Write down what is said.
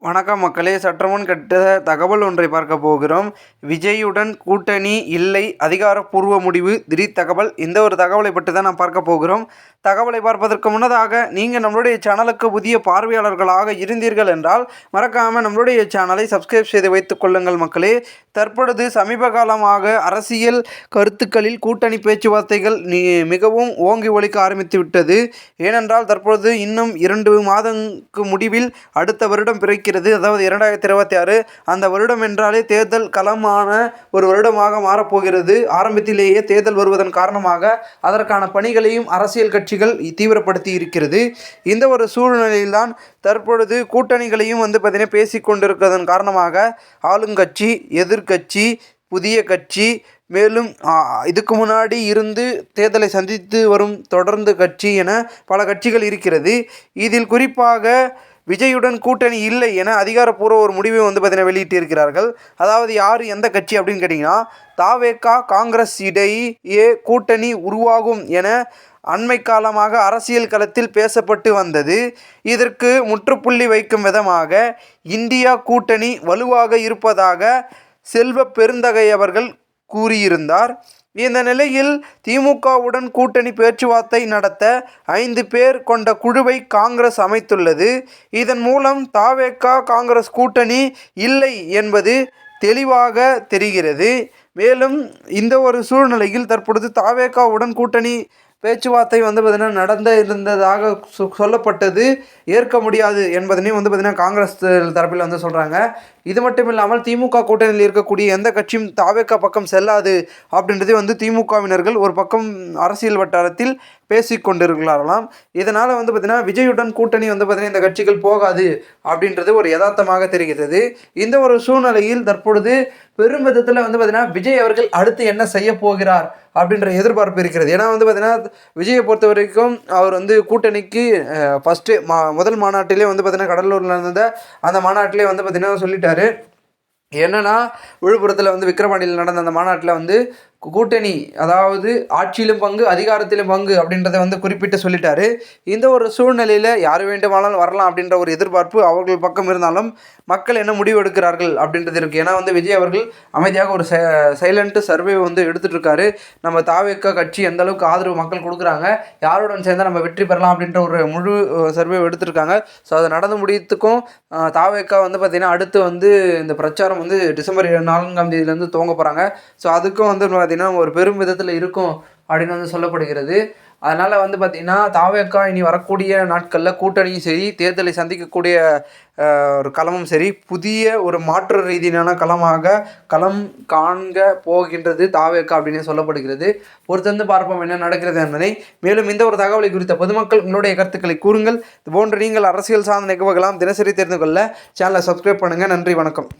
வணக்கம் மக்களே, சற்றுமுன் கிடைத்த தகவல் ஒன்றை பார்க்க போகிறோம். விஜயுடன் கூட்டணி இல்லை, அதிகாரப்பூர்வ முடிவு, திடீர் தகவல். இந்த ஒரு தகவலை பற்றி தான் நாம் பார்க்க போகிறோம். தகவலை பார்ப்பதற்கு முன்னதாக நீங்கள் நம்மளுடைய சேனலுக்கு புதிய பார்வையாளர்களாக இருந்தீர்கள் என்றால் மறக்காமல் நம்மளுடைய சேனலை சப்ஸ்கிரைப் செய்து வைத்துக் கொள்ளுங்கள் மக்களே. தற்பொழுது சமீப காலமாக அரசியல் கருத்துக்களில் கூட்டணி பேச்சுவார்த்தைகள் மிகவும் ஓங்கி ஒலிக்க ஆரம்பித்து விட்டது. ஏனென்றால் தற்பொழுது இன்னும் 2 மாதங்களுக்கு முடிவில் அடுத்த வருடம் பிறக்கிறது. அதாவது 2026. அந்த வருடம் என்றாலே தேர்தல் களமான ஒரு வருடமாக மாறப்போகிறது. ஆரம்பத்திலேயே தேர்தல் வருவதன் காரணமாக அதற்கான பணிகளையும் அரசியல் கட்சிகள் தீவிரப்படுத்தி இருக்கிறது. இந்த ஒரு சூழ்நிலையில்தான் தற்பொழுது கூட்டணிகளையும் பார்த்தீங்கன்னா பேசிக்கொண்டிருக்கிறதன் காரணமாக ஆளுங்கட்சி, எதிர்கட்சி, புதிய கட்சி, மேலும் இதுக்கு முன்னாடி இருந்து தேர்தலை சந்தித்து வரும் தொடர்ந்து கட்சி என பல கட்சிகள் இருக்கிறது. இதில் குறிப்பாக விஜயுடன் கூட்டணி இல்லை என அதிகாரப்பூர்வ ஒரு முடிவை பார்த்தீங்கன்னா வெளியிட்டிருக்கிறார்கள். அதாவது யார், எந்த கட்சி அப்படின்னு கேட்டிங்கன்னா தவேக, காங்கிரஸ் இடையே கூட்டணி உருவாகும் என அண்மை காலமாக அரசியல் களத்தில் பேசப்பட்டு வந்தது. இதற்கு முற்றுப்புள்ளி வைக்கும் விதமாக இந்தியா கூட்டணி வலுவாக இருப்பதாக செல்வ பெருந்தகை அவர்கள் கூறியிருந்தார். இந்த நிலையில் திமுகவுடன் கூட்டணி பேச்சுவார்த்தை நடத்த 5 பேர் கொண்ட குழுவை காங்கிரஸ் அமைத்துள்ளது. இதன் மூலம் தவேக, காங்கிரஸ் கூட்டணி இல்லை என்பது தெளிவாக தெரிகிறது. மேலும் இந்த ஒரு சூழ்நிலையில் தற்பொழுது தவேகவுடன் கூட்டணி பேச்சுவார்த்தை பார்த்தீங்கன்னா இருந்ததாக சொல்லப்பட்டது ஏற்க முடியாது என்பதனையும் பார்த்தீங்கன்னா காங்கிரஸ் தரப்பில் சொல்கிறாங்க. இது மட்டும் இல்லாமல் திமுக கூட்டணியில் இருக்கக்கூடிய எந்த கட்சியும் தவேக பக்கம் செல்லாது அப்படின்றது திமுகவினர்கள் ஒரு பக்கம் அரசியல் வட்டாரத்தில் பேசிக்கொண்டிருக்கிறார்களாம். இதனால் பார்த்தீங்கன்னா விஜயுடன் கூட்டணி பார்த்தீங்கன்னா இந்த கட்சிகள் போகாது அப்படின்றது ஒரு யதார்த்தமாக தெரிகிறது. இந்த ஒரு சூழ்நிலையில் தற்பொழுது பெரும் விதத்தில் பார்த்தீங்கன்னா விஜய் அவர்கள் அடுத்து என்ன செய்ய போகிறார் அப்படின்ற எதிர்பார்ப்பு இருக்கிறது. ஏன்னா பார்த்தீங்கன்னா விஜயை பொறுத்த வரைக்கும் அவர் கூட்டணிக்கு ஃபஸ்ட்டு முதல் மாநாட்டிலே பார்த்தீங்கன்னா கடலூரில் இருந்த அந்த மாநாட்டிலே பார்த்தீங்கன்னா சொல்லிட்டாரு. என்னன்னா விழுப்புரத்தில் விக்கிரவாண்டியில் நடந்த அந்த மாநாட்டில் கூட்டணி, அதாவது ஆட்சியிலும் பங்கு, அதிகாரத்திலும் பங்கு அப்படின்றத குறிப்பிட்டு சொல்லிட்டாரு. இந்த ஒரு சூழ்நிலையில் யார் வேண்டுமானாலும் வரலாம் அப்படின்ற ஒரு எதிர்பார்ப்பு அவர்கள் பக்கம் இருந்தாலும் மக்கள் என்ன முடிவு எடுக்கிறார்கள் அப்படின்றது இருக்குது. ஏன்னா விஜய் அவர்கள் அமைதியாக ஒரு சைலண்ட் சர்வே எடுத்துகிட்டு இருக்காரு. நம்ம தவேக கட்சி எந்த அளவுக்கு ஆதரவு மக்கள் கொடுக்குறாங்க, யாருடன் சேர்ந்தால் நம்ம வெற்றி பெறலாம் அப்படின்ற ஒரு முழு சர்வே எடுத்திருக்காங்க. ஸோ அதை நடந்து முடியத்துக்கும் தவேக பார்த்திங்கன்னா அடுத்து இந்த பிரச்சாரம் டிசம்பர் 4ஆம் தேதியிலேருந்து துவங்க போகிறாங்க. ஸோ அதுக்கும் பார்த்திங்கன்னா ஒரு பெரும் விதத்தில் இருக்கும் அப்படின்னு சொல்லப்படுகிறது. அதனால் பார்த்திங்கன்னா தவேக இனி வரக்கூடிய நாட்களில் கூட்டணியும் சரி, தேர்தலை சந்திக்கக்கூடிய ஒரு களமும் சரி, புதிய ஒரு மாற்று ரீதியான களம் காண்க போகின்றது தவேக அப்படின்னு சொல்லப்படுகிறது. பொறுத்திருந்து பார்ப்போம் என்ன நடக்கிறது என்பதை. மேலும் இந்த ஒரு தகவலை குறித்த பொதுமக்கள் உங்களுடைய கருத்துக்களை கூறுங்கள். இது போன்று நீங்கள் அரசியல் சார்ந்த நிகழ்வுகளாம் தினசரி தெரிந்து கொள்ள சேனலை சப்ஸ்கிரைப் பண்ணுங்கள். நன்றி, வணக்கம்.